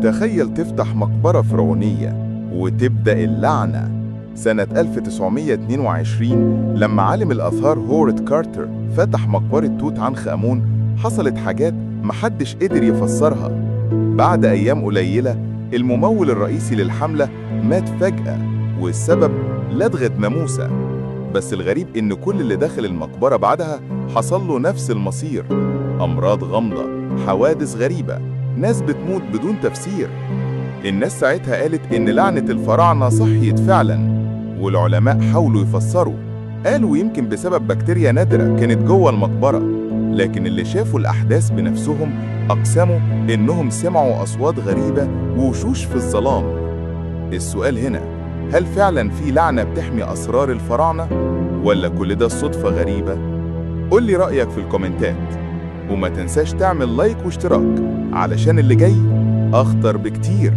تخيل تفتح مقبرة فرعونية وتبدأ اللعنة. سنة 1922 لما عالم الآثار هوارد كارتر فتح مقبرة توت عنخ آمون، حصلت حاجات محدش قدر يفسرها. بعد أيام قليلة الممول الرئيسي للحملة مات فجأة، والسبب لدغة ناموسة. بس الغريب إن كل اللي دخل المقبرة بعدها حصل له نفس المصير: أمراض غامضة، حوادث غريبة، ناس بتموت بدون تفسير. الناس ساعتها قالت إن لعنة الفراعنة صحيت فعلا، والعلماء حاولوا يفسروا، قالوا يمكن بسبب بكتيريا نادرة كانت جوه المقبرة. لكن اللي شافوا الأحداث بنفسهم أقسموا إنهم سمعوا أصوات غريبة ووشوش في الظلام. السؤال هنا، هل فعلا في لعنة بتحمي أسرار الفراعنة؟ ولا كل ده صدفة غريبة؟ قول لي رأيك في الكومنتات، وما تنساش تعمل لايك واشتراك علشان اللي جاي أخطر بكتير.